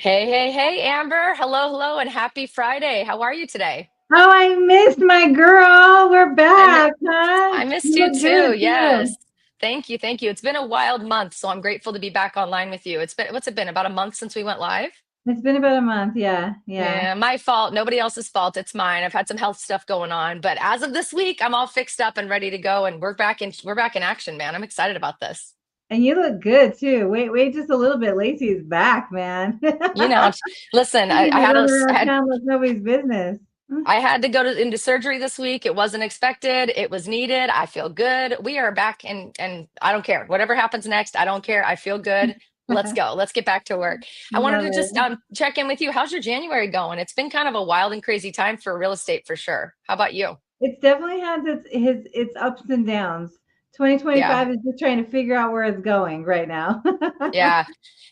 Hey, hey, hey, Amber. Hello, hello, and happy Friday. How are you today? Oh, I missed my girl. We're I mi- back, huh? I missed You you look too. good too. Yes. Thank you. Thank you. It's been a wild month, so I'm grateful to be back online with you. What's it been? About a month since we went live? It's been about a month. Yeah, yeah. Yeah, my fault. Nobody else's fault. It's mine. I've had some health stuff going on, but as of this week, I'm all fixed up and ready to go, and we're back in action, man. I'm excited about this. And you look good too. Wait just a little bit. Lacey's back, man. You know, listen, She's I gonna be had a, running I around had town like nobody's business. I had to go into surgery this week. It wasn't expected. It was needed. I feel good. We are back and I don't care. Whatever happens next, I don't care. I feel good. Let's go. Let's get back to work. I wanted Love to just it. check in with you. How's your January going? It's been kind of a wild and crazy time for real estate for sure. How about you? It's definitely had its ups and downs. Yeah. 2025 is just trying to figure out where it's going right now. Yeah.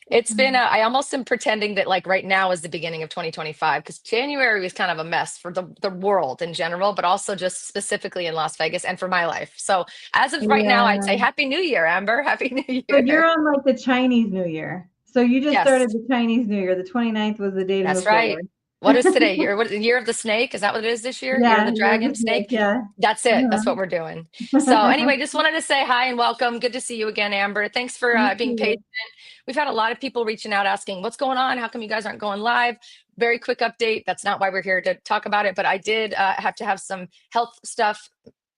It's been, I almost am pretending that like right now is the beginning of 2025 because January was kind of a mess for the world in general, but also just specifically in Las Vegas and for my life. So as of right now, I'd say Yeah. Happy New Year, Amber. Happy New So you're Year. on like the Chinese New Year. So you just Yes, started the Chinese New Year. The 29th was the day to that's move right. forward. What is today? Year of the snake? Is that what it is this year? Year of Yeah, the you're dragon, the snake, snake? yeah. That's it. That's what Uh-huh. we're doing. So anyway, just wanted to say hi and welcome. Good to see you again, Amber. Thanks for You being patient. too. We've had a lot of people reaching out asking what's going on. How come you guys aren't going live? Very quick update. That's not why we're here to talk about it, but I did have to have some health stuff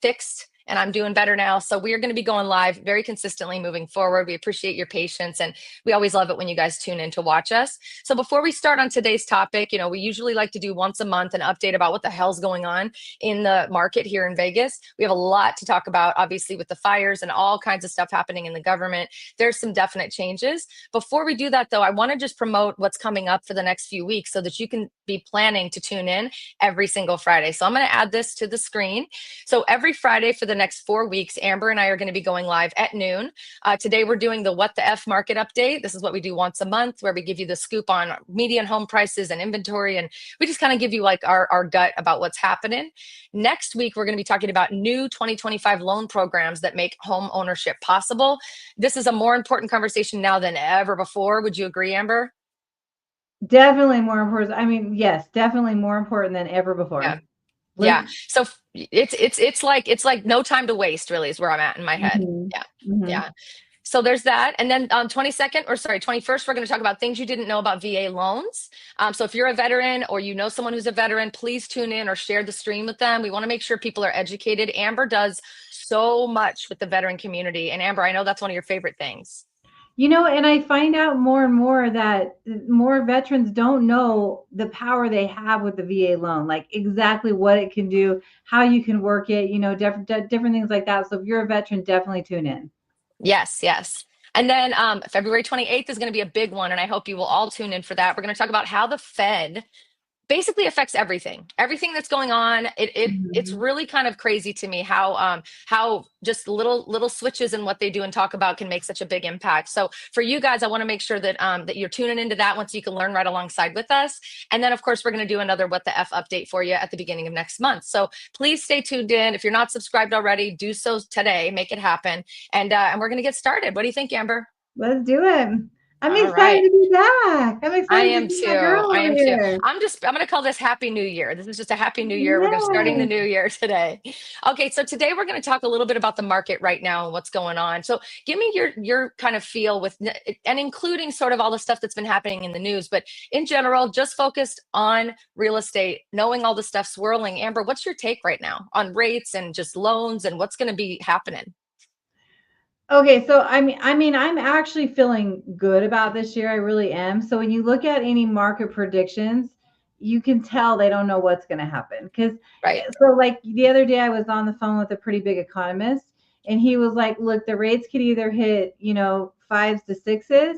fixed and I'm doing better now. So we are going to be going live very consistently moving forward. We appreciate your patience and we always love it when you guys tune in to watch us. So before we start on today's topic, we usually like to do once a month an update about what the hell's going on in the market here in Vegas. We have a lot to talk about, obviously, with the fires and all kinds of stuff happening in the government. There's some definite changes. Before we do that, though, I want to just promote what's coming up for the next few weeks so that you can be planning to tune in every single Friday. So I'm going to add this to the screen. So every Friday for the next 4 weeks, Amber and I are going to be going live at noon. Today we're doing the What the F market update. This is what we do once a month, where we give you the scoop on median home prices and inventory. And we just kind of give you like our gut about what's happening. Next week, we're going to be talking about new 2025 loan programs that make home ownership possible. This is a more important conversation now than ever before. Would you agree, Amber? Definitely more important. I mean, yes, definitely more important than ever Yeah. before. Yeah. Let's So it's like no time to waste, really, is where I'm at in my head. mhm, Yeah. mhm. Yeah. So there's that. And then on 22nd, or sorry, 21st, we're going to talk about things you didn't know about VA loans. So if you're a veteran or you know someone who's a veteran, please tune in or share the stream with them. We want to make sure people are educated. Amber does so much with the veteran community. And Amber, I know that's one of your favorite things. And I find out more and more that more veterans don't know the power they have with the VA loan, like exactly what it can do, how you can work it, different things like that. So if you're a veteran, definitely tune in. Yes, yes. And then February 28th is going to be a big one. And I hope you will all tune in for that. We're going to talk about how the Fed basically affects everything that's going on. It's Mhm. really kind of crazy to me how just little switches in what they do and talk about can make such a big impact. So for you guys, I want to make sure that you're tuning into that one so you can learn right alongside with us. And then of course we're going to do another what the F update for you at the beginning of next month. So please stay tuned in. If you're not subscribed already, do so today. Make it happen. And we're going to get started. What do you think, Amber? Let's do it. I'm All excited right. to be back. I'm I excited to am see my too. girl I over am too. here. I'm going to call this Happy New Year. This is just a Happy New Year. We're starting the Yay. new year today. Okay, so today we're going to talk a little bit about the market right now and what's going on. So give me your kind of feel with and including sort of all the stuff that's been happening in the news, but in general, just focused on real estate, knowing all the stuff swirling. Amber, what's your take right now on rates and just loans and what's going to be happening? Okay, so I mean, I'm actually feeling good about this year. I really am. So when you look at any market predictions, you can tell they don't know what's going to happen. Because Right. so like the other day, I was on the phone with a pretty big economist, and he was like, "Look, the rates could either hit, fives to sixes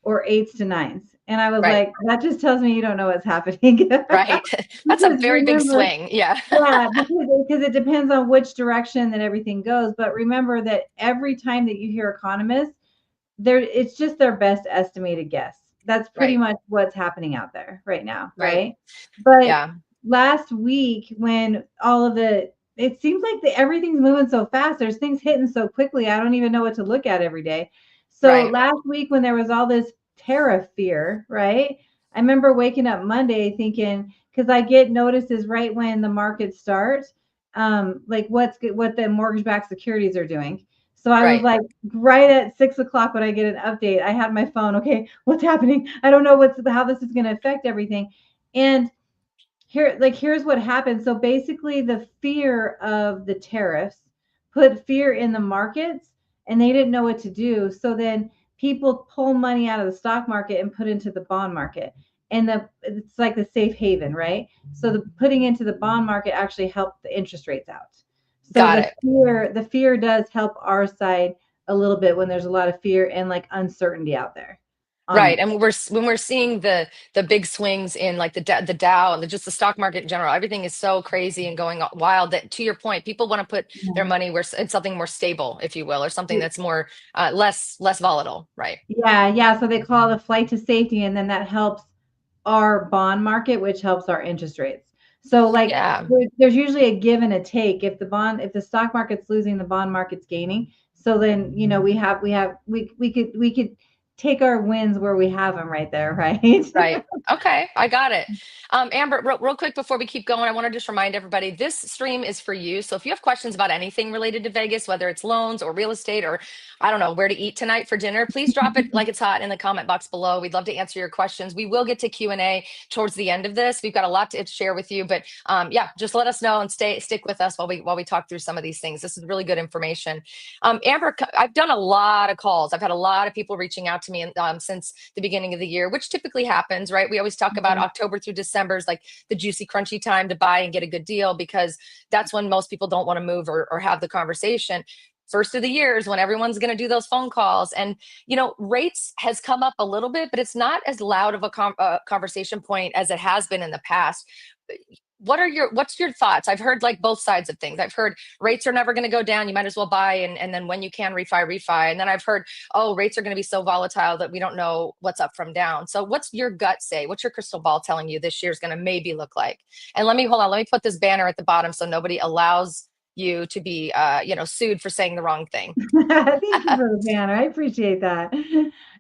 or eights to nines." And I was Right. like, "That just tells me you don't know what's happening." Right. That's a Because very big remember, swing. Yeah. yeah, because it depends on which direction that everything goes. But remember that every time that you hear economists, it's just their best estimated guess. That's pretty Right. much what's happening out there right now, Right. right? But Yeah. last week, when all of it seems like everything's moving so fast. There's things hitting so quickly. I don't even know what to look at every day. So Right. last week, when there was all this tariff fear, right? I remember waking up Monday thinking, because I get notices right when the market starts, like what the mortgage-backed securities are doing. So I was Right. like, right at 6 o'clock when I get an update, I had my phone. Okay, what's happening? I don't know how this is going to affect everything. And here's what happened. So basically, the fear of the tariffs put fear in the markets, and they didn't know what to do. So then people pull money out of the stock market and put into the bond market, and it's like the safe haven, right? So the putting into the bond market actually helped the interest rates out. So Got it. the fear does help our side a little bit when there's a lot of fear and like uncertainty out there Right. on. And when we're seeing the big swings in like the Dow and just the stock market in general, everything is so crazy and going wild that, to your point, people want to put their money where in something more stable, if you will, or something that's more less volatile. Right. Yeah. So they call it a flight to safety, and then that helps our bond market, which helps our interest rates. So like Yeah. there's usually a give and a take. If the stock market's losing, the bond market's gaining. So then we could take our wins where we have them right there, right? Right. Okay, I got it. Amber, real quick before we keep going, I want to just remind everybody this stream is for you. So if you have questions about anything related to Vegas, whether it's loans or real estate or I don't know where to eat tonight for dinner, please drop it like it's hot in the comment box below. We'd love to answer your questions. We will get to Q&A towards the end of this. We've got a lot to share with you, but yeah, just let us know and stick with us while we talk through some of these things. This is really good information. Amber, I've done a lot of calls. I've had a lot of people reaching out to me since the beginning of the year, which typically happens, right? We always talk about October through December is like the juicy, crunchy time to buy and get a good deal because that's when most people don't want to move or have the conversation. First of the year is when everyone's going to do those phone calls. And, rates has come up a little bit, but it's not as loud of a conversation point as it has been in the past. What's your thoughts? I've heard like both sides of things. I've heard rates are never going to go down. You might as well buy. And then when you can refi. And then I've heard, oh, rates are going to be so volatile that we don't know what's up from down. So what's your gut say? What's your crystal ball telling you this year is going to maybe look like? And let me put this banner at the bottom so nobody allows you to be, sued for saying the wrong thing. Thank you for the banner. I appreciate that.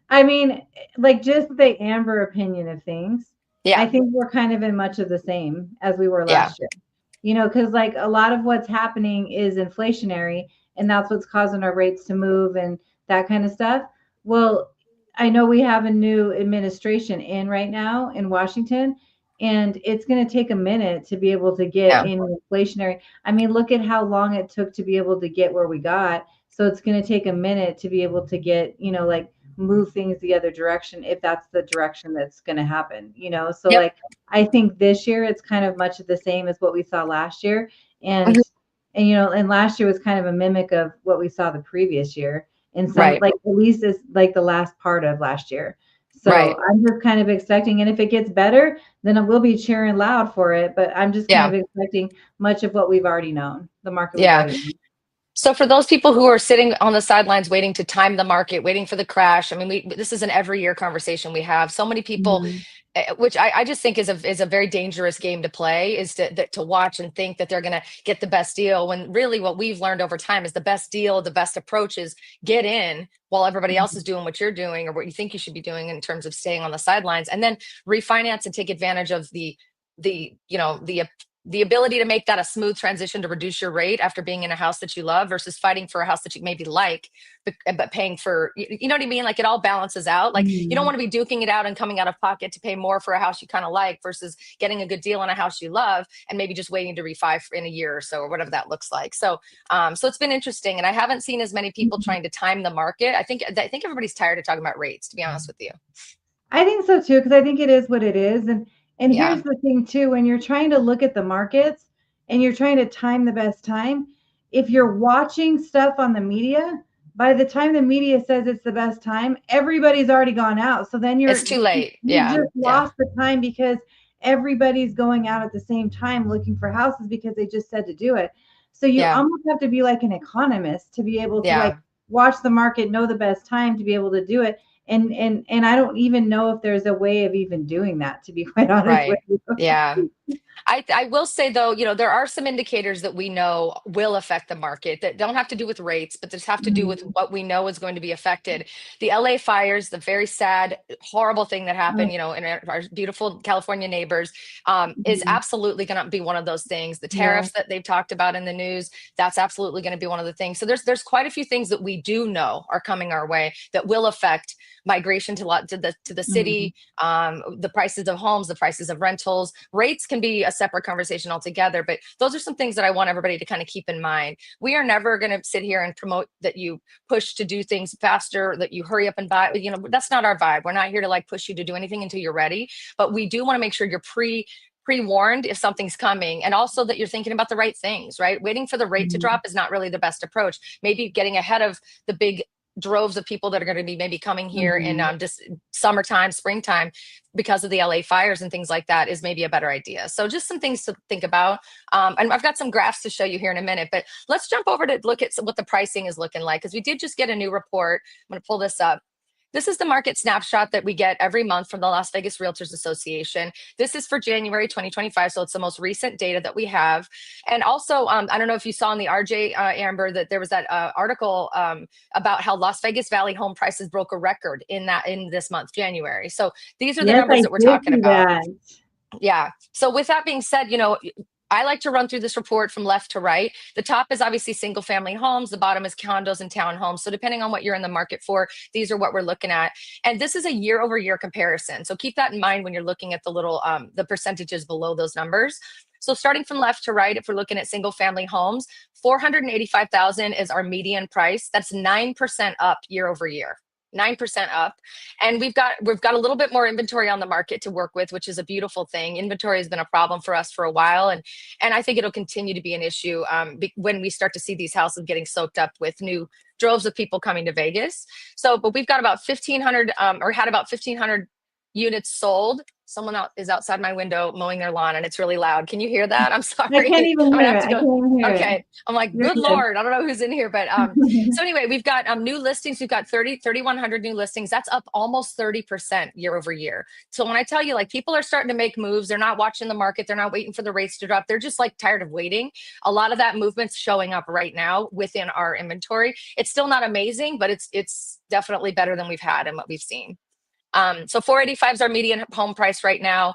I mean, like just the Amber opinion of things, I Yeah. think we're kind of in much of the same as we were Yeah. last year. Because like a lot of what's happening is inflationary, and that's what's causing our rates to move and that kind of stuff. Well, I know we have a new administration in right now in Washington, and it's going to take a minute to be able to get Yeah. in inflationary. I mean, look at how long it took to be able to get where we got. So it's going to take a minute to be able to get, like move things the other direction if that's the direction that's going to happen. So Yep. like I think this year it's kind of much of the same as what we saw last year. And Mhm. and last year was kind of a mimic of what we saw the previous year in some, Right. like at least it's like the last part of last year. So Right. I'm just kind of expecting, and if it gets better, then I will be cheering loud for it. But I'm just kind Yeah. of expecting much of what we've already known, the market we've Yeah. already known. So for those people who are sitting on the sidelines waiting to time the market, waiting for the crash, I mean, this is an every year conversation we have. So many people, Mhm. which I just think is a very dangerous game to play, is to watch and think that they're going to get the best deal when really what we've learned over time is the best deal, the best approach is get in while everybody else is doing what you're doing or what you think you should be doing in terms of staying on the sidelines, and then refinance and take advantage of the ability to make that a smooth transition to reduce your rate after being in a house that you love versus fighting for a house that you maybe like, but paying for, you know what I mean? Like it all balances out. Like you don't Mhm. want to be duking it out and coming out of pocket to pay more for a house you kind of like versus getting a good deal on a house you love and maybe just waiting to refi in a year or so or whatever that looks like. So it's been interesting, and I haven't seen as many people Mhm. trying to time the market. I think everybody's tired of talking about rates, to be honest with you. I think so too, because I think it is what it is. And Yeah, here's the thing too, when you're trying to look at the markets and you're trying to time the best time, if you're watching stuff on the media, by the time the media says it's the best time, everybody's already gone out. So then it's too late. you Yeah, just yeah, lost the time because everybody's going out at the same time looking for houses because they just said to do it. So you yeah, almost have to be like an economist to be able to like yeah. watch the market, know the best time to be able to do it. And I don't even know if there's a way of even doing that, to be quite honest with Right. you. Yeah. I will say though, there are some indicators that we know will affect the market that don't have to do with rates, but just have to do with Mhm. what we know is going to be affected. The LA fires, the very sad, horrible thing that Oh, happened, in our beautiful California neighbors, is mhm. absolutely going to be one of those things. The Yeah. tariffs that they've talked about in the news, that's absolutely going to be one of the things. So there's quite a few things that we do know are coming our way that will affect migration to the Mhm. city, the prices of homes, the prices of rentals. Rates can be a separate conversation altogether, but those are some things that I want everybody to kind of keep in mind. We are never going to sit here and promote that you push to do things faster, that you hurry up and buy. That's not our vibe. We're not here to like push you to do anything until you're ready, but we do want to make sure you're pre-warned if something's coming, and also that you're thinking about the right things, right? Waiting for the rate to Mhm. drop is not really the best approach. Maybe getting ahead of the big droves of people that are going to be maybe coming here in Mhm. just summertime, springtime, because of the LA fires and things like that, is maybe a better idea. So just some things to think about. And I've got some graphs to show you here in a minute, but let's jump over to look at what the pricing is looking like, because we did just get a new report. I'm going to pull this up. This is the market snapshot that we get every month from the Las Vegas Realtors Association. This is for January 2025, so it's the most recent data that we have. And also, I don't know if you saw in the RJ, Amber, that there was that article about how Las Vegas Valley home prices broke a record in this month, January. So these are the Yes, numbers I that we're did talking see about. that. Yeah. So with that being said, I like to run through this report from left to right. The top is obviously single family homes. The bottom is condos and townhomes. So depending on what you're in the market for, these are what we're looking at. And this is a year over year comparison. So keep that in mind when you're looking at the little, the percentages below those numbers. So starting from left to right, if we're looking at single family homes, 485,000 is our median price. That's 9% up year over year. 9% up, and we've got a little bit more inventory on the market to work with, which is a beautiful thing. Inventory has been a problem for us for a while, and I think it'll continue to be an issue when we start to see these houses getting soaked up with new droves of people coming to Vegas. So, but we've got about 1,500, or had about 1,500 units sold. Someone is outside my window mowing their lawn, and it's really loud. Can you hear that? I'm I sorry. can't even I'm gonna hear have it. to I go. can't even hear it. Okay. I'm like, You're good good. Lord. I don't know who's in here, but so anyway, we've got new listings. We've got 3,100 new listings. That's up almost 30% year over year. So when I tell you, like, people are starting to make moves, they're not watching the market, they're not waiting for the rates to drop. They're just like tired of waiting. A lot of that movement's showing up right now within our inventory. It's still not amazing, but it's definitely better than we've had and what we've seen. So 485 is our median home price right now.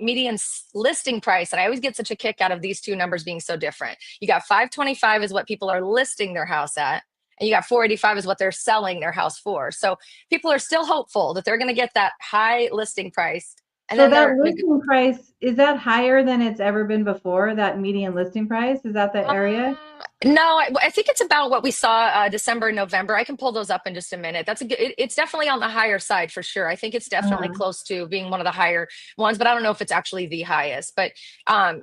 Median listing price, and I always get such a kick out of these two numbers being so different. You got 525 is what people are listing their house at, and you got 485 is what they're selling their house for. So people are still hopeful that they're going to get that high listing price, and So then that listing price, is that higher than it's ever been before? That median listing price? Is that the area? No, I think it's about what we saw December and November. I can pull those up in just a minute. That's a good. It's definitely on the higher side for sure. I think it's definitely Uh-huh. close to being one of the higher ones, but I don't know if it's actually the highest. But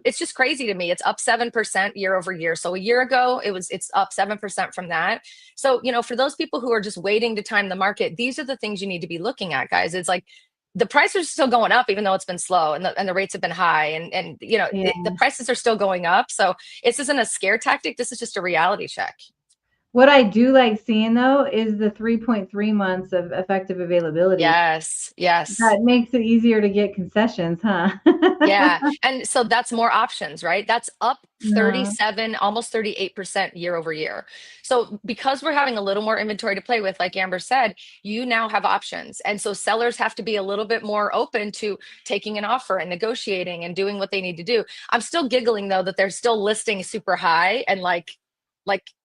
it's just crazy to me. It's up 7% year over year. So a year ago, it's up 7% from that. So for those people who are just waiting to time the market, these are the things you need to be looking at, guys. It's like the prices are still going up, even though it's been slow, and the rates have been high, and Yeah. the prices are still going up. So this isn't a scare tactic. This is just a reality check. What I do like seeing though is the 3.3 months of effective availability. Yes, yes. That makes it easier to get concessions, huh? Yeah. And so that's more options, right? That's up No. 37, almost 38% year over year. So because we're having a little more inventory to play with, like Amber said, you now have options. And so sellers have to be a little bit more open to taking an offer and negotiating and doing what they need to do. I'm still giggling though that they're still listing super high and like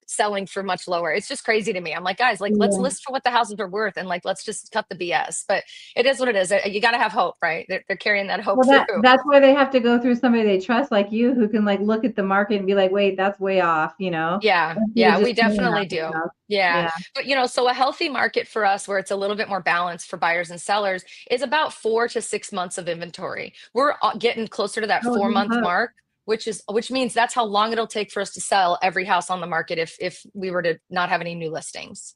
selling for much lower. It's just crazy to me. I'm like, guys, like let's Yeah. list for what the houses are worth and like let's just cut the BS. But it is what it is. You got to have hope, right? They're carrying that hope Well, through. that's why they have to go through somebody they trust like you who can like look at the market and be like, wait, that's way off, Yeah, instead of yeah, just we paying definitely off the do. stuff. Yeah. Yeah. But so a healthy market for us where it's a little bit more balanced for buyers and sellers is about 4 to 6 months of inventory. We're getting closer to that Oh, 4 month look. mark, which means that's how long it'll take for us to sell every house on the market if we were to not have any new listings.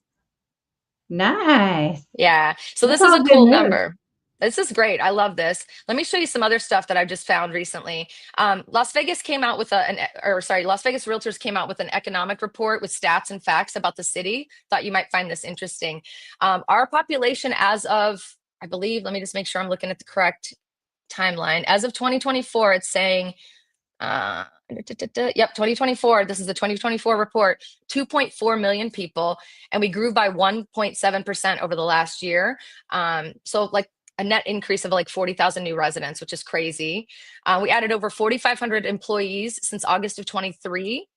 Nice. Yeah. So That's this is all a good cool news. number. This is great. I love this. Let me show you some other stuff that I've just found recently. Las Vegas came out with Las Vegas Realtors came out with an economic report with stats and facts about the city. Thought you might find this interesting. Our population as of, I believe, let me just make sure I'm looking at the correct timeline. As of 2024, it's saying, yep, 2024. This is the 2024 report. 2.4 million people, and we grew by 1.7% over the last year. So like a net increase of like 40,000 new residents, which is crazy. We added over 4,500 employees since August of 23.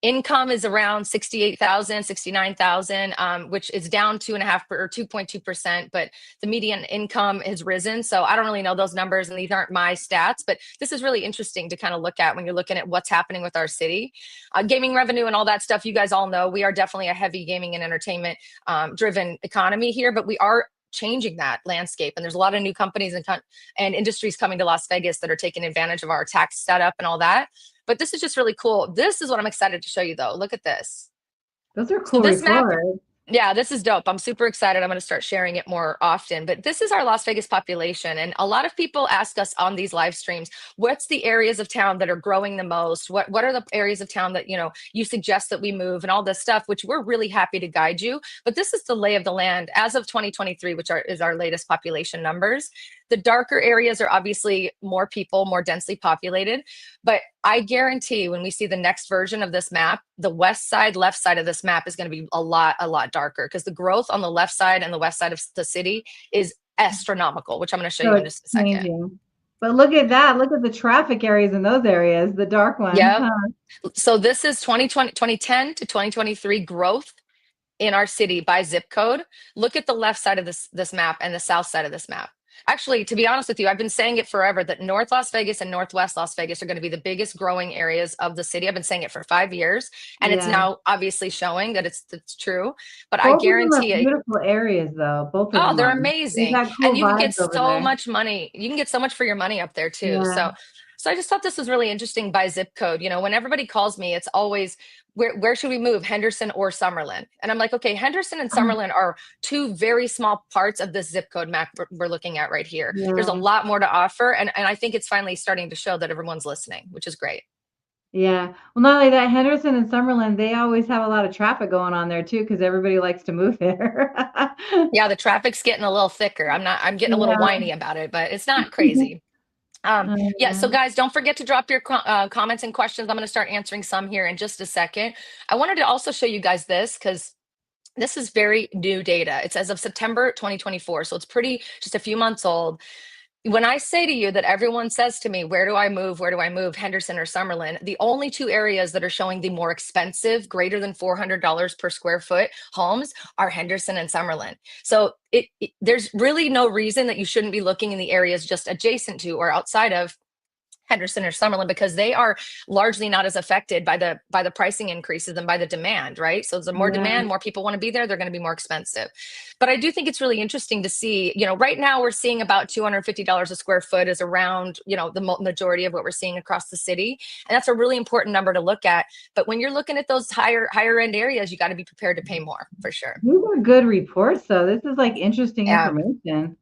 Income is around 68,000, 69,000, which is down 2.5 or 2.2%, but the median income has risen. So I don't really know those numbers, and these aren't my stats, but this is really interesting to kind of look at when you're looking at what's happening with our city. Gaming revenue and all that stuff, you guys all know we are definitely a heavy gaming and entertainment driven economy here, but we are changing that landscape. And there's a lot of new companies and industries coming to Las Vegas that are taking advantage of our tax setup and all that. But this is just really cool. This is what I'm excited to show you, though. Look at this. Those are So cool this map, reports. yeah, this is dope. I'm super excited. I'm going to start sharing it more often. But this is our Las Vegas population. And a lot of people ask us on these live streams, what's the areas of town that are growing the most? What are the areas of town that, you suggest that we move and all this stuff, which we're really happy to guide you. But this is the lay of the land as of 2023, which is our latest population numbers. The darker areas are obviously more people, more densely populated. But I guarantee when we see the next version of this map, the west side, left side of this map is going to be a lot darker, because the growth on the left side and the west side of the city is astronomical, which I'm going to show So you in it's just a second. changing. But look at that. Look at the traffic areas in those areas, the dark ones. Yeah. Huh? So this is 2010 to 2023 growth in our city by zip code. Look at the left side of this map and the south side of this map. Actually, to be honest with you, I've been saying it forever that North Las Vegas and Northwest Las Vegas are going to be the biggest growing areas of the city. I've been saying it for 5 years, and it's Yeah. now obviously showing that it's true. But I Both of them are guarantee it. beautiful areas, though. Both of Oh, them they're are. amazing. They've got And cool you can vibes get over so there. much money. You can get so much for your money up there too. Yeah. So I just thought this was really interesting by zip code. When everybody calls me, it's always where should we move, Henderson or Summerlin? And I'm like, okay, Henderson and Summerlin are two very small parts of this zip code map we're looking at right here. Yeah. There's a lot more to offer. And I think it's finally starting to show that everyone's listening, which is great. Yeah. Well, not only that, Henderson and Summerlin, they always have a lot of traffic going on there too, because everybody likes to move there. Yeah, the traffic's getting a little thicker. I'm getting a little Yeah. whiny about it, but it's not crazy. Yeah, so guys, don't forget to drop your comments and questions. I'm going to start answering some here in just a second. I wanted to also show you guys this, because this is very new data. It's as of September 2024, so it's just a few months old. When I say to you that everyone says to me, where do I move? Where do I move? Henderson or Summerlin? The only two areas that are showing the more expensive, greater than $400 per square foot homes are Henderson and Summerlin. So there's really no reason that you shouldn't be looking in the areas just adjacent to or outside of Henderson or Summerlin, because they are largely not as affected by the pricing increases and by the demand, right? So there's more demand, more people want to be there, they're going to be more expensive. But I do think it's really interesting to see, right now we're seeing about $250 a square foot is around, the majority of what we're seeing across the city. And that's a really important number to look at. But when you're looking at those higher end areas, you got to be prepared to pay more, for sure. These are good reports, though. This is like interesting information.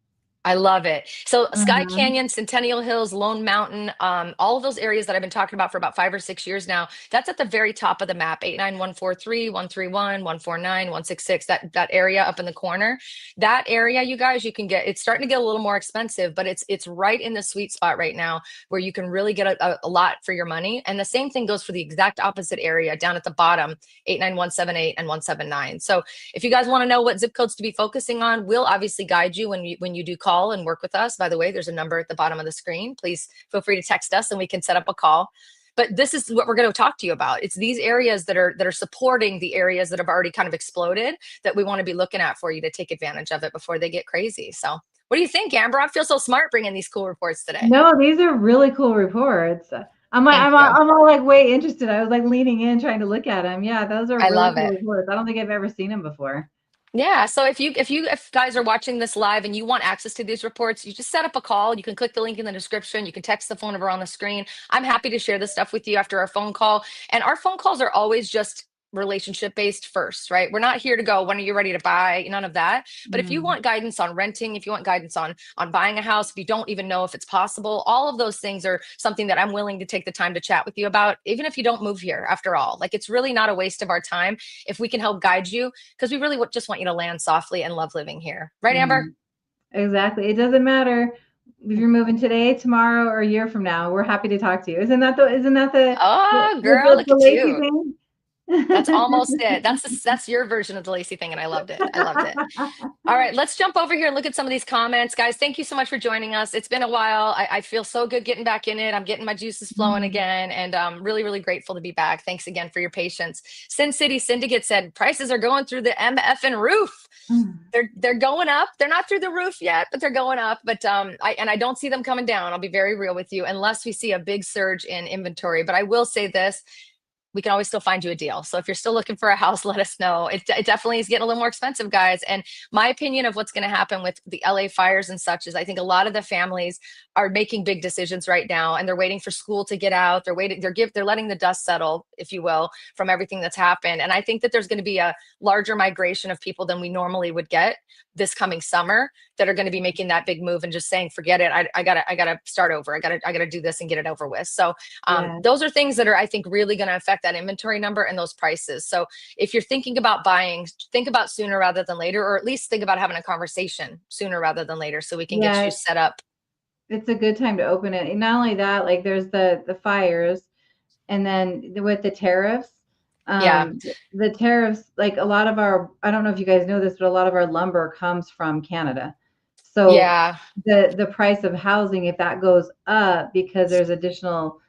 I love it. So Sky Canyon, Centennial Hills, Lone Mountain, all of those areas that I've been talking about for about 5 or 6 years now, that's at the very top of the map, 89143, 131, 149, 166, that area up in the corner. That area, you guys, it's starting to get a little more expensive, but it's right in the sweet spot right now where you can really get a lot for your money. And the same thing goes for the exact opposite area down at the bottom, 89178 and 179. So if you guys want to know what zip codes to be focusing on, we'll obviously guide you when you do call and work with us. By the way, there's a number at the bottom of the screen. Please feel free to text us and we can set up a call. But this is what we're going to talk to you about. It's these areas that are supporting the areas that have already kind of exploded that we want to be looking at for you to take advantage of it before they get crazy. So what do you think, Amber? I feel so smart bringing these cool reports today. No, these are really cool reports. I'm all like way interested. I was like leaning in trying to look at them. Yeah, those are really cool reports. I don't think I've ever seen them before. Yeah. So if guys are watching this live and you want access to these reports, you just set up a call. You can click the link in the description. You can text the phone number on the screen. I'm happy to share this stuff with you after our phone call. And our phone calls are always just relationship based first, right? We're not here to go, when are you ready to buy? None of that. But if you want guidance on renting, if you want guidance on buying a house, if you don't even know if it's possible, all of those things are something that I'm willing to take the time to chat with you about, even if you don't move here after all. Like, it's really not a waste of our time if we can help guide you, because we really just want you to land softly and love living here. Right, Amber? Exactly. It doesn't matter if you're moving today, tomorrow, or a year from now, we're happy to talk to you. Isn't that Oh, girl, look the at Laci you. thing? That's almost it. That's your version of the Lacey thing, and I loved it. I loved it. All right, let's jump over here and look at some of these comments. Guys, thank you so much for joining us. It's been a while. I feel so good getting back in it. I'm getting my juices flowing again, and I'm really, really grateful to be back. Thanks again for your patience. Sin City Syndicate said prices are going through the MF and roof. They're going up. They're not through the roof yet, but they're going up. But I don't see them coming down. I'll be very real with you, unless we see a big surge in inventory. But I will say this, we can always still find you a deal. So if you're still looking for a house, let us know. It definitely is getting a little more expensive, guys. And my opinion of what's going to happen with the LA fires and such is I think a lot of the families are making big decisions right now, and they're waiting for school to get out. They're letting the dust settle, if you will, from everything that's happened. And I think that there's going to be a larger migration of people than we normally would get this coming summer that are going to be making that big move and just saying, forget it. I gotta start over. I gotta do this and get it over with. So Yeah. those are things that are, I think, really going to affect that inventory number and those prices. So if you're thinking about buying, think about sooner rather than later, or at least think about having a conversation sooner rather than later so we can get you Yeah, set up. it's a good time to open it. And not only that, like there's the fires, and then with the tariffs, Yeah. the tariffs, like a lot of our, I don't know if you guys know this, but a lot of our lumber comes from Canada. So Yeah. the price of housing, if that goes up because there's additional,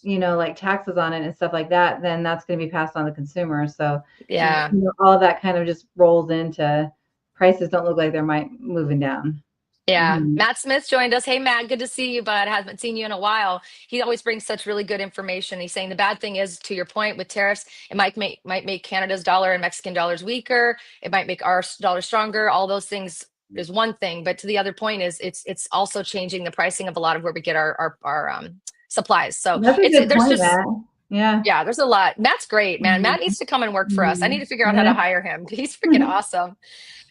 like taxes on it and stuff like that, then that's going to be passed on to the consumer. So, Yeah. all of that kind of just rolls into prices don't look like they're moving down. Yeah. Mhm. Matt Smith joined us. Hey, Matt, good to see you, bud. Haven't seen you in a while. He always brings such really good information. He's saying the bad thing is, to your point with tariffs, it might make Canada's dollar and Mexican dollars weaker. It might make our dollar stronger. All those things is one thing, but to the other point is it's also changing the pricing of a lot of where we get our supplies. So That's a it's good there's point, just Matt. Yeah. yeah, there's a lot. Matt's great, man. Matt Mhm. needs to come and work for us. I need Mhm. to figure out how to Yeah. hire him. He's freaking awesome.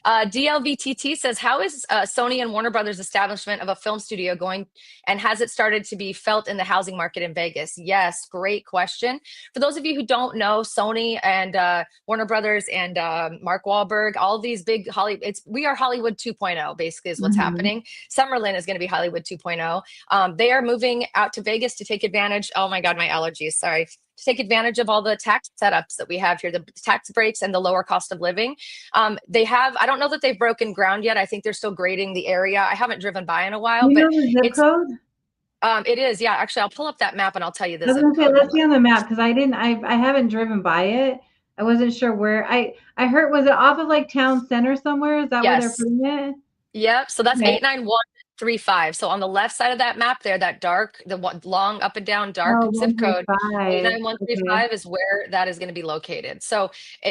DLVTT says, how is Sony and Warner Brothers establishment of a film studio going, and has it started to be felt in the housing market in Vegas? Yes, great question. For those of you who don't know, Sony and Warner Brothers and Mark Wahlberg, all these big Hollywood, we are Hollywood 2.0, basically is what's Mhm. happening. Summerlin is going to be Hollywood 2.0. They are moving out to Vegas to take advantage. Oh my God, my allergies, sorry. To take advantage of all the tax setups that we have here, the tax breaks and the lower cost of living. I don't know that they've broken ground yet. I think they're still grading the area. I haven't driven by in a while, You but know the zip it's, code? it is. Yeah, actually, I'll pull up that map and I'll tell you the I was zip gonna say, code. let's see on the map because I haven't driven by it. I wasn't sure where. I heard, was it off of like town center somewhere? Is that where they're Yes. putting it? Yep. So that's Okay. 89135. So on the left side of that map there, that dark, the one long up and down dark Oh, zip code, 135. Okay. 89135 is where that is going to be located. So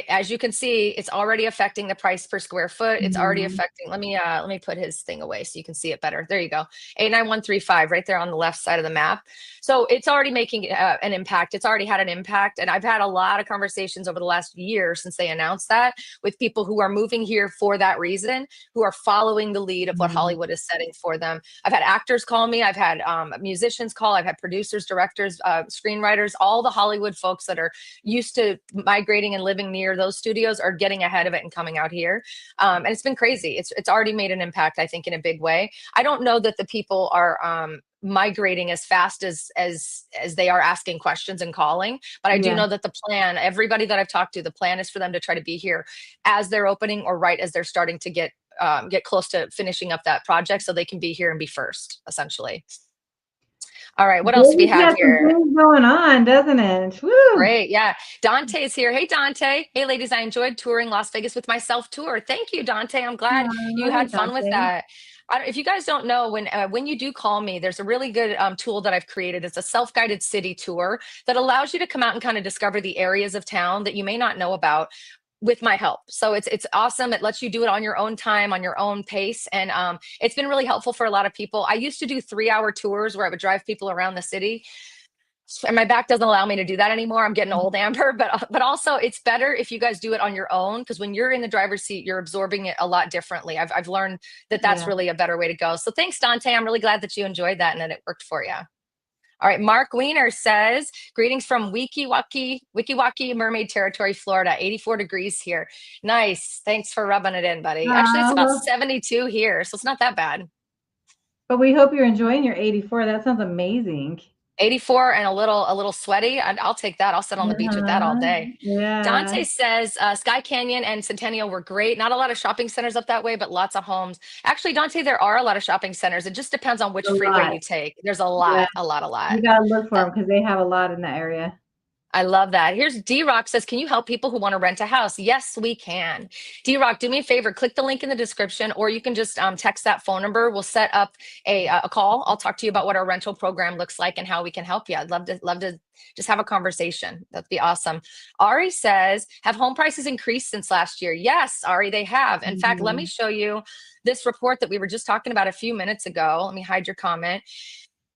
as you can see, it's already affecting the price per square foot. It's already Mhm. affecting, let me put his thing away so you can see it better. There you go. 89135 right there on the left side of the map. So it's already making an impact. It's already had an impact. And I've had a lot of conversations over the last year since they announced that with people who are moving here for that reason, who are following the lead of what Mhm. Hollywood is setting for them. I've had actors call me. I've had musicians call. I've had producers, directors, screenwriters, all the Hollywood folks that are used to migrating and living near those studios are getting ahead of it and coming out here. And it's been crazy. It's already made an impact, I think, in a big way. I don't know that the people are migrating as fast as they are asking questions and calling, but I do Yeah. know that the plan, everybody that I've talked to, the plan is for them to try to be here as they're opening or right as they're starting to get close to finishing up that project so they can be here and be first, essentially. All right, what else do we Vegas have got some here? things going on, doesn't it? Woo! Great. Yeah. Dante's here. Hey, Dante. Hey, ladies, I enjoyed touring Las Vegas with my self tour. Thank you, Dante. I'm glad you Hey, had fun with Dante. that. If you guys don't know, when you do call me, there's a really good tool that I've created. It's a self-guided city tour that allows you to come out and kind of discover the areas of town that you may not know about with my help. So it's awesome. It lets you do it on your own time, on your own pace, and it's been really helpful for a lot of people. I used to do 3-hour tours where I would drive people around the city, and my back doesn't allow me to do that anymore. I'm getting old, Amber, but also it's better if you guys do it on your own, because when you're in the driver's seat, you're absorbing it a lot differently. I've learned that that's Yeah. really a better way to go. So thanks, Dante. I'm really glad that you enjoyed that and that it worked for you. All right, Mark Wiener says, greetings from Wikiwaki Mermaid Territory, Florida. 84 degrees here. Nice. Thanks for rubbing it in, buddy. Actually, it's about Uh, 72 here, so it's not that bad. But we hope you're enjoying your 84. That sounds amazing. 84 and a little sweaty. I'll take that. I'll sit on the beach with that all Uh-huh. day. Yeah. Dante says Sky Canyon and Centennial were great. Not a lot of shopping centers up that way, but lots of homes. Actually, Dante, there are a lot of shopping centers. It just depends on A which freeway lot. you take. There's a Yeah. lot, a lot, a lot. You gotta look for Uh, them because they have a lot in that area. I love that. Here's D Rock says, can you help people who want to rent a house? Yes, we can. D Rock, do me a favor, click the link in the description, or you can just text that phone number. We'll set up a call. I'll talk to you about what our rental program looks like and how we can help you. I'd love to just have a conversation. That'd be awesome. Ari says, have home prices increased since last year? Yes, Ari, they have. In fact, let me Mhm. show you this report that we were just talking about a few minutes ago. Let me hide your comment.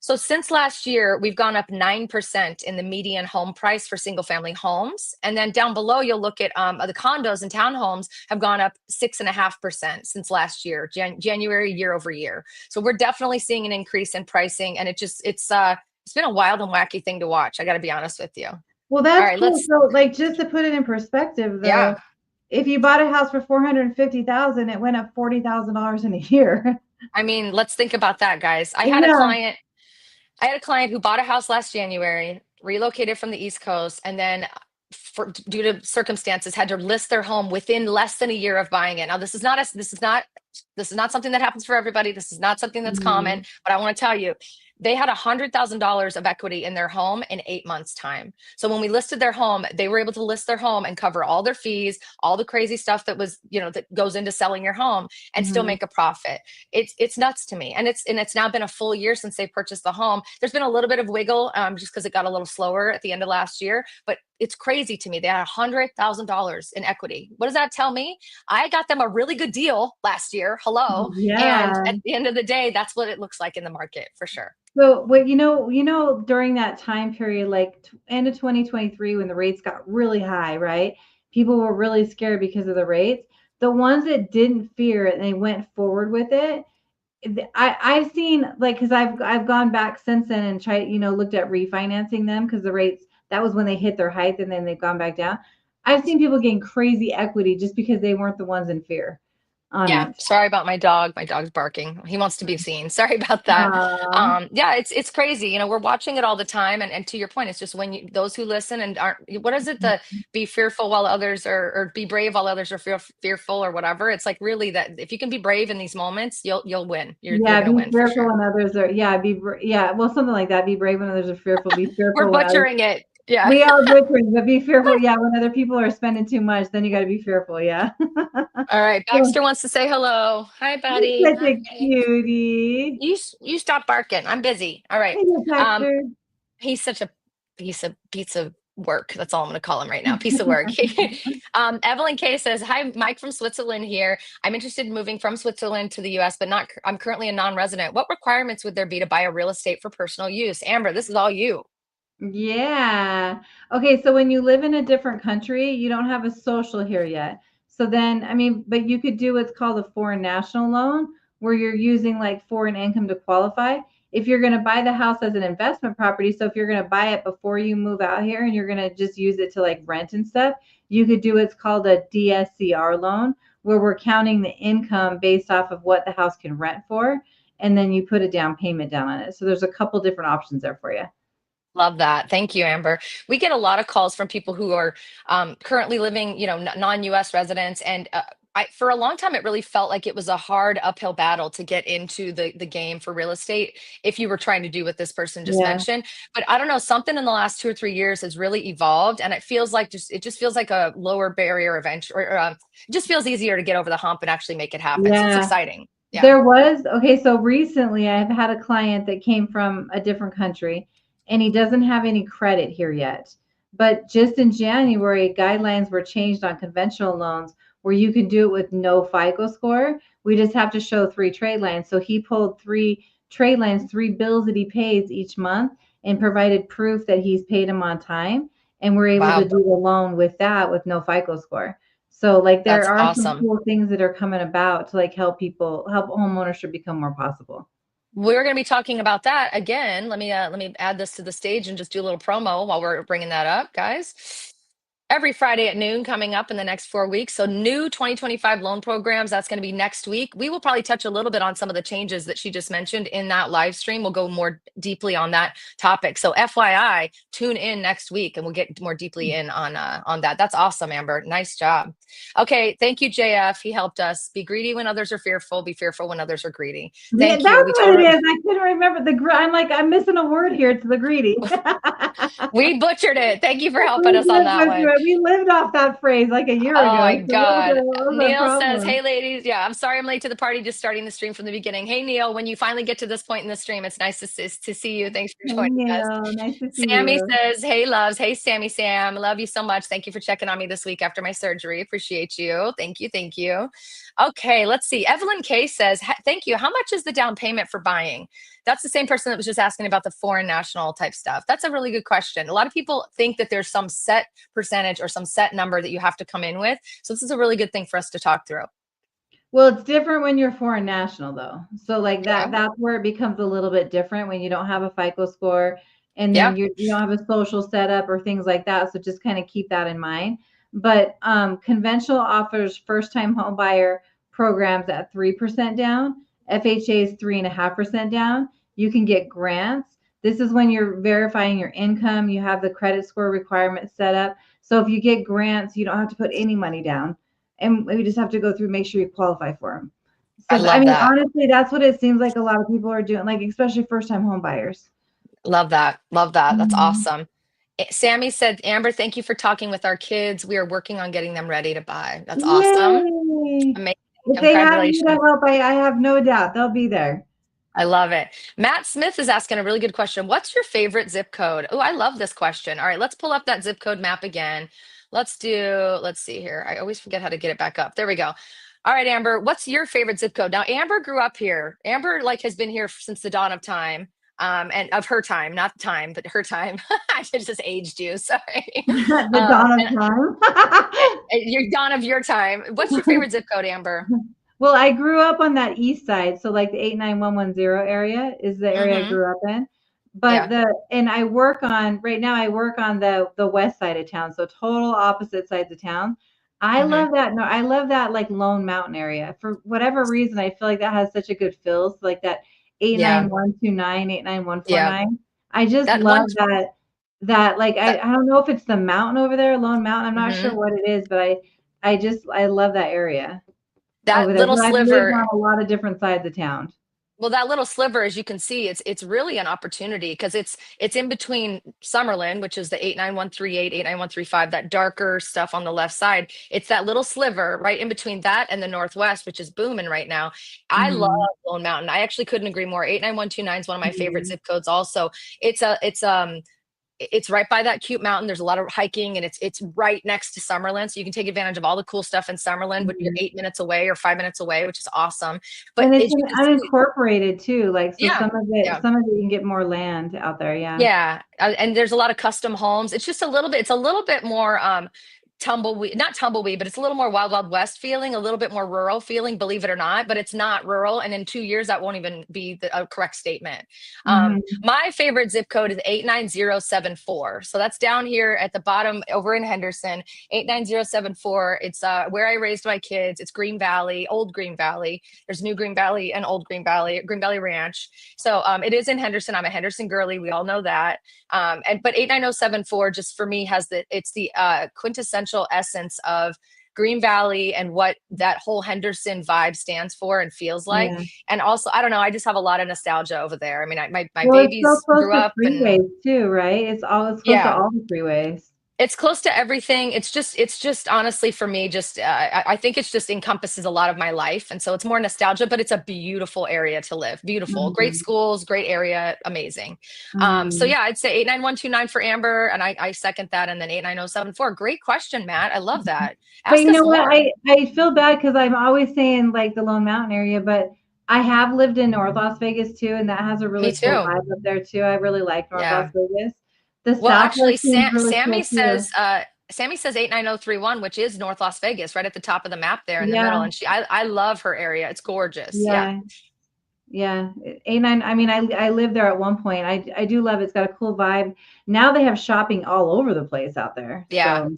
So since last year, we've gone up 9% in the median home price for single family homes. And then down below, you'll look at the condos and townhomes have gone up 6.5% since last year, January year over year. So we're definitely seeing an increase in pricing, and it's been a wild and wacky thing to watch. I got to be honest with you. Well, All that's right, cool. So, like, just to put it in perspective, yeah. though, if you bought a house for 450,000, it went up $40,000 in a year. I mean, let's think about that, guys. Yeah. I had a client who bought a house last January, relocated from the East Coast, and then due to circumstances had to list their home within less than a year of buying it. Now, this is not something that happens for everybody. This is not something that's common, Mhm. but I want to tell you, they had $100,000 of equity in their home in 8 months' time. So when we listed their home, they were able to list their home and cover all their fees, all the crazy stuff that goes into selling your home, and still Mhm. make a profit. It's nuts to me, and it's now been a full year since they purchased the home. There's been a little bit of wiggle, just because it got a little slower at the end of last year, but it's crazy to me. They had $100,000 in equity. What does that tell me? I got them a really good deal last year. Hello, and Yeah. at the end of the day, that's what it looks like in the market for sure. So, what during that time period, like end of 2023, when the rates got really high, right? People were really scared because of the rates. The ones that didn't fear it and they went forward with it, I've seen, like, because I've gone back since then and tried, looked at refinancing them because the rates, that was when they hit their height and then they've gone back down. I've seen people getting crazy equity just because they weren't the ones in fear on Yeah, it. sorry about my dog. My dog's barking. He wants to be seen. Sorry about that. Uh, Yeah, it's crazy. We're watching it all the time, and to your point, it's just when those who listen and aren't, what is it, the be fearful while others are, or be brave while others are fearful, or whatever. It's like, really, that if you can be brave in these moments, you'll win. You're yeah, gonna be win for fearful sure. when others are, yeah, yeah, well, something like that. Be brave when others are fearful. Be We're fearful when others, butchering it. Yeah. we are butchering, but be fearful. Yeah, when other people are spending too much, then you got to be fearful. Yeah. All right. So, Baxter wants to say hello. Hi, you're buddy. such a Hi. cutie. You stop barking. I'm busy. All right. Hey, Um, Baxter. He's such a piece of work. That's all I'm going to call him right now. Piece of work. Evelyn K says, "Hi, Mike from Switzerland here. I'm interested in moving from Switzerland to the U.S., but not. I'm currently a non-resident. What requirements would there be to buy a real estate for personal use?" Amber, this is all you. Yeah. Okay, so when you live in a different country, you don't have a social here yet. So then, I mean, but you could do what's called a foreign national loan, where you're using like foreign income to qualify. If you're going to buy the house as an investment property, so if you're going to buy it before you move out here and you're going to just use it to like rent and stuff, you could do what's called a DSCR loan, where we're counting the income based off of what the house can rent for, and then you put a down payment down on it. So there's a couple different options there for you. Love that. Thank you, Amber. We get a lot of calls from people who are currently living, non-U.S. residents, and for a long time, it really felt like it was a hard uphill battle to get into the game for real estate if you were trying to do what this person just Yeah. mentioned. But I don't know, something in the last 2 or 3 years has really evolved, and it just feels like a lower barrier of entry, or it just feels easier to get over the hump and actually make it happen. So it's Yeah. exciting. Yeah. There was, okay, so recently I've had a client that came from a different country and he doesn't have any credit here yet. But just in January, guidelines were changed on conventional loans where you can do it with no FICO score. We just have to show three trade lines. So he pulled three trade lines, three bills that he pays each month, and provided proof that he's paid them on time. And we're able to Wow, do the loan with that with no FICO score. So like there that's are some awesome. cool things that are coming about to like help homeownership become more possible. We're going to be talking about that again. Let me add this to the stage and just do a little promo while we're bringing that up, guys. every Friday at noon coming up in the next 4 weeks. So new 2025 loan programs, that's going to be next week. We will probably touch a little bit on some of the changes that she just mentioned in that live stream. We'll go more deeply on that topic. So FYI, tune in next week and we'll get more deeply in on that. That's awesome, Amber. Nice job. Okay, thank you, JF. He helped us. Be greedy when others are fearful. Be fearful when others are greedy. Yeah, Thank you. that's We what it totally is. I couldn't remember I'm like, I'm missing a word here. It's the greedy. we butchered it. Thank you for helping us on that one. We lived off that phrase like a year Oh my ago. So God. what was the Neil says, problem? hey ladies. Yeah, I'm sorry I'm late to the party, just starting the stream from the beginning. Hey Neil, when you finally get to this point in the stream, it's nice to see you. Thanks for Hey, joining us. Neil. Nice to see Sammy you. says, hey loves. Hey Sammy Sam. Love you so much. Thank you for checking on me this week after my surgery. Appreciate you. Thank you. Thank you. Okay, let's see. Evelyn K says, thank you. How much is the down payment for buying? That's the same person that was just asking about the foreign national type stuff. That's a really good question. A lot of people think that there's some set percentage or some set number that you have to come in with. So this is a really good thing for us to talk through. Well, it's different when you're foreign national though. So like Yeah. that's where it becomes a little bit different when you don't have a FICO score and Yeah. then you don't have a social setup or things like that. So just kind of keep that in mind. But conventional offers first time home buyer programs at 3% down. FHA is 3.5% down. You can get grants. This is when you're verifying your income. You have the credit score requirements set up. So if you get grants, you don't have to put any money down and we just have to go through, make sure you qualify for them. I So, I love mean, that. honestly, that's what it seems like a lot of people are doing, like, especially first time home buyers. Love that. Love that. That's Mhm. awesome. Sammy said, Amber, thank you for talking with our kids. We are working on getting them ready to buy. That's awesome. Yay. Amazing. If they have need of Congratulations. help, I have no doubt they'll be there. I love it. Matt Smith is asking a really good question. What's your favorite zip code? Oh, I love this question. All right, let's pull up that zip code map again. Let's see here. I always forget how to get it back up. There we go. All right, Amber, what's your favorite zip code? Now, Amber grew up here. Amber has been here since the dawn of time. And of her time, not time, but her time. I just aged you. Sorry. The dawn of And time. your dawn of your time. What's your favorite zip code, Amber? Well, I grew up on that east side, so like the 89110 area is the area I Mm-hmm. grew up in. But Yeah. I work on right now I work on the west side of town, so total opposite sides of town. I Mm-hmm. love that. No, I love that like Lone Mountain area. For whatever reason, I feel like that has such a good feel. So like that Yeah. 89129, 89149. Yeah. I just That one. love that like That. I don't know if it's the mountain over there, Lone Mountain. I'm not sure Mhm. what it is, but I love that area over That there. little But I've lived sliver. on a lot of different sides of town. Well, that little sliver, as you can see, it's really an opportunity because it's in between Summerlin, which is the 89138, 89135, that darker stuff on the left side. It's that little sliver right in between that and the Northwest, which is booming right now. I love Mhm. Lone Mountain. I actually couldn't agree more. 89129 is one of my favorite Mhm. zip codes also. It's right by that cute mountain. There's a lot of hiking and it's right next to Summerlin. So you can take advantage of all the cool stuff in Summerlin, but you're Mhm. 8 minutes away or 5 minutes away, which is awesome. But And it's as you can see, unincorporated too, like, so yeah, yeah. some of it you can get more land out there, yeah. Yeah, and there's a lot of custom homes. It's just a little bit. It's a little bit more tumbleweed, not tumbleweed, but it's a little more wild wild west feeling, a little bit more rural feeling, believe it or not. But it's not rural, and in 2 years that won't even be a correct statement. Mhm. My favorite zip code is 89074. So that's down here at the bottom over in Henderson. 89074. It's where I raised my kids. It's Green Valley, old Green Valley. There's New Green Valley and Old Green Valley Ranch. So it is in Henderson. I'm a Henderson girly. We all know that. But 89074 just for me it's the quintessential essence of Green Valley and what that whole Henderson vibe stands for and feels like. Yeah. And also, I don't know, I just have a lot of nostalgia over there. I mean, my Well, it's so babies close grew to up and freeways too, right? It's close to yeah, all the freeways. it's close to everything. It's just honestly for me, just I think it's just encompasses a lot of my life, and so it's more nostalgia. But it's a beautiful area to live. Beautiful, great Mhm. schools, great area, amazing. So Mhm. yeah, I'd say 89129 for Amber, and I second that, and then 89074. Great question, Matt. I love that. But Ask you us know what? more. I feel bad because I'm always saying like the Lone Mountain area, but I have lived in North Las Vegas too, and that has a Me really cool too. vibe up there too. I really like North Las Yeah. Vegas. The Well, actually, Southwest seems really Sammy cool says too. Sammy says 89031, which is North Las Vegas, right at the top of the map there in the middle. Yeah, And I love her area. It's gorgeous. Yeah. yeah, yeah. A9. I mean, I lived there at one point. I do love it. It's got a cool vibe. Now they have shopping all over the place out there. Yeah. So.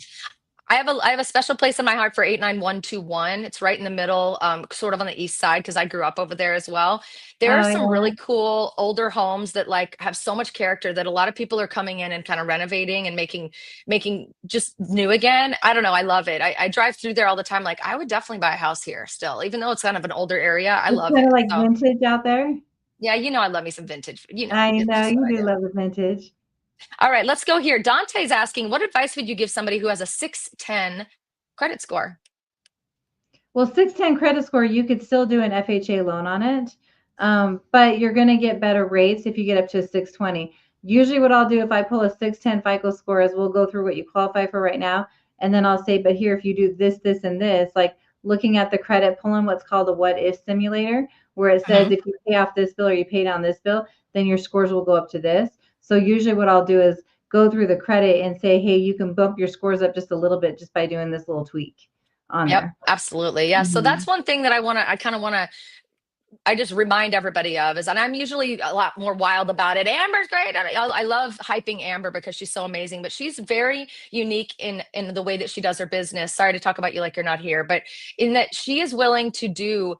I have a special place in my heart for 89121. It's right in the middle, sort of on the east side because I grew up over there as well. There are Oh some yeah. really cool older homes that like have so much character that a lot of people are coming in and kind of renovating and making just new again. I don't know. I love it. I drive through there all the time. Like I would definitely buy a house here still, even though it's kind of an older area. I It's love kind it. of like So vintage out there. yeah, I love me some vintage. I It's know just what you I do do. love the vintage. All right, let's go here. Dante's asking, what advice would you give somebody who has a 610 credit score? Well, 610 credit score, you could still do an FHA loan on it, but you're going to get better rates if you get up to 620. Usually, what I'll do if I pull a 610 FICO score is we'll go through what you qualify for right now, and then I'll say, but here, if you do this, this, and this, like looking at the credit, pulling what's called a what if simulator, where it says Mhm. if you pay off this bill or you pay down this bill, then your scores will go up to this. So usually, what I'll do is go through the credit and say, hey, you can bump your scores up just a little bit just by doing this little tweak on Yep, there. absolutely. Yeah. So Mhm. that's one thing that I kind of want to, I just remind everybody of is, and I'm usually a lot more wild about it. Amber's great. I love hyping Amber because she's so amazing, but she's very unique in the way that she does her business. Sorry to talk about you like you're not here, but in that she is willing to do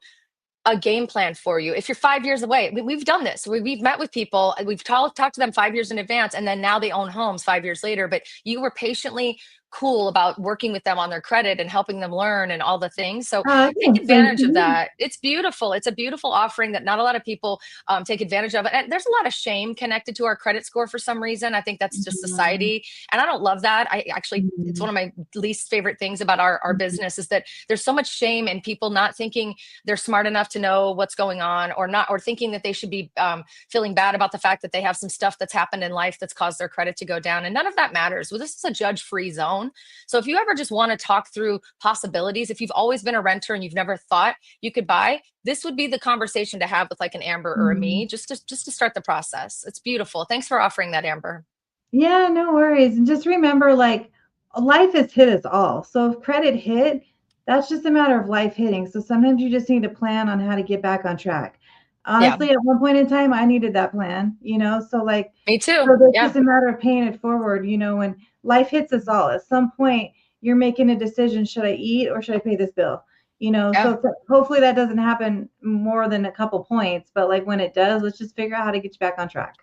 a game plan for you. If you're 5 years away, we've done this. We've met with people, we've talked to them 5 years in advance, and then now they own homes 5 years later. But you were patiently cool about working with them on their credit and helping them learn and all the things. So I take can say to advantage of you. that. It's beautiful. It's a beautiful offering that not a lot of people take advantage of. And there's a lot of shame connected to our credit score for some reason. I think that's just Mhm, society. And I don't love that. I actually, it's mhm, one of my least favorite things about our mhm. business is that there's so much shame in people not thinking they're smart enough to know what's going on or not, or thinking that they should be feeling bad about the fact that they have some stuff that's happened in life that's caused their credit to go down. And none of that matters. Well, this is a judge free zone. So if you ever just want to talk through possibilities, if you've always been a renter and you've never thought you could buy, this would be the conversation to have with like an Amber or a me, Mhm. just to start the process. It's beautiful. Thanks for offering that, Amber. Yeah, no worries. And just remember, like, life has hit us all. So if credit hit, that's just a matter of life hitting. So sometimes you just need to plan on how to get back on track. Yeah, Honestly, at one point in time, I needed that plan, so like, me too. so that's Yeah. just a matter of paying it forward, when life hits us all. At some point, you're making a decision, should I eat or should I pay this bill? Yeah. Hopefully that doesn't happen more than a couple points, but like when it does, let's just figure out how to get you back on track.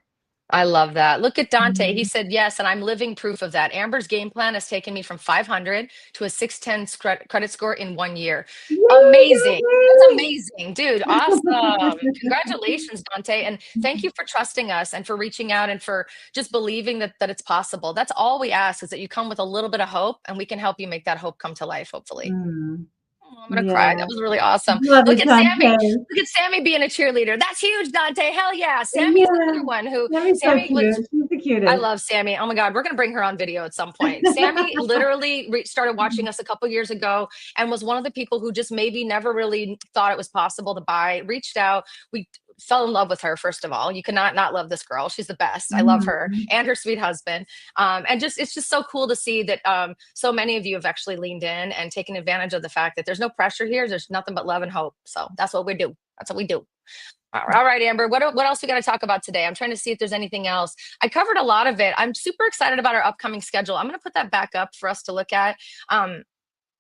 I love that. Look at Dante. He Mhm. said yes, and I'm living proof of that. Amber's game plan has taken me from 500 to a 610 credit score in 1 year. Yay, Amazing. That's amazing, dude. Awesome. Dante! Congratulations, Dante. And thank you for trusting us and for reaching out and for just believing that it's possible. That's all we ask is that you come with a little bit of hope and we can help you make that hope come to life, hopefully. Mm, Oh, I'm gonna cry. yeah. That was really awesome. Love Look it, at Sammy. Dante. Look at Sammy being a cheerleader. That's huge, Dante. Hell yeah. Sammy's Yeah. another one who Tammy's so Sammy was. cute. She's the I cutest. love Sammy. Oh my God, we're gonna bring her on video at some point. Sammy literally started watching us a couple years ago and was one of the people who just maybe never really thought it was possible to buy. Reached out. We fell in love with her. First of all, you cannot not love this girl. She's the best. I love her Mhm. and her sweet husband. And just it's just so cool to see that so many of you have actually leaned in and taken advantage of the fact that there's no pressure here. There's nothing but love and hope. So that's what we do. That's what we do. All right, Amber. What else we got to talk about today? I'm trying to see if there's anything else. I covered a lot of it. I'm super excited about our upcoming schedule. I'm going to put that back up for us to look at. Um,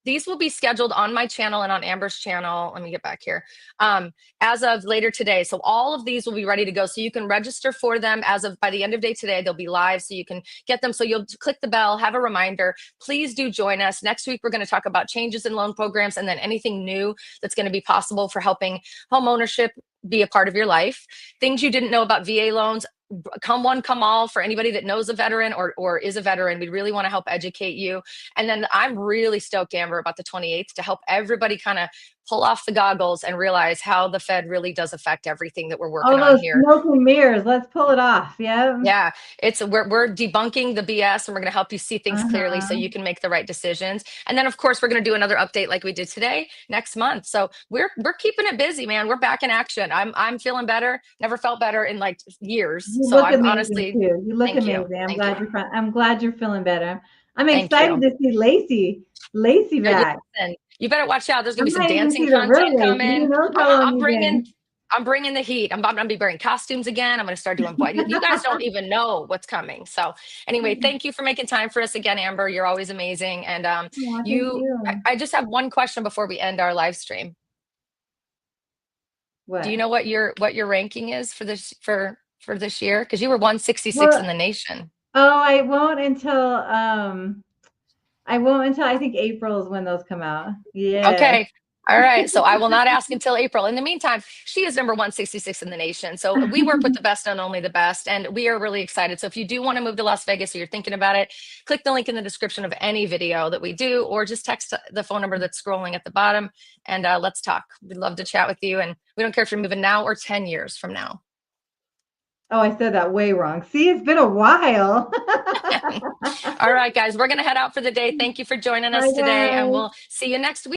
these will be scheduled on my channel and on Amber's channel. Let me get back here. As of later today. So all of these will be ready to go. So you can register for them as of by the end of day today. They'll be live so you can get them. So you'll click the bell, have a reminder. Please do join us. Next week, we're going to talk about changes in loan programs and then anything new that's going to be possible for helping home ownership be a part of your life. Things you didn't know about VA loans, come one, come all for anybody that knows a veteran or is a veteran. We really want to help educate you. And then I'm really stoked, Amber, about the 28th to help everybody kind of pull off the goggles and realize how the Fed really does affect everything that we're working All on those here. smoke and mirrors. Let's pull it off. Yeah. Yeah, we're debunking the BS and we're going to help you see things clearly so Uh-huh. you can make the right decisions. And then of course we're going to do another update like we did today next month. So we're keeping it busy, man. We're back in action. I'm feeling better. Never felt better in like years. You So look I'm amazing honestly too. You look thank you. amazing. I'm Thank you. glad you're feeling better. I'm Thank excited you. to see Lacey Yeah, back. listen, you better watch out. There's I gonna be some might even dancing see the real content Lacey. Who coming. knows how long I'm you've bringing been? I'm bringing the heat. I'm gonna be wearing costumes again. I'm gonna start doing you guys don't even know what's coming. So anyway, thank you for making time for us again, Amber. You're always amazing. And Aw, thank you. I just have one question before we end our live stream. Do you What? know what your ranking is for this year? Because you were 166 in Well, the nation. oh, I won't until I think April is when those come out. Yes. Okay. All right. So I will not ask until April. In the meantime, she is number 166 in the nation. So we work with the best and only the best. And we are really excited. So if you do want to move to Las Vegas or you're thinking about it, click the link in the description of any video that we do, or just text the phone number that's scrolling at the bottom and let's talk. We'd love to chat with you. And we don't care if you're moving now or 10 years from now. Oh, I said that way wrong. See, it's been a while. All right, guys, we're going to head out for the day. Thank you for joining us Bye, today, and guys. we'll see you next week.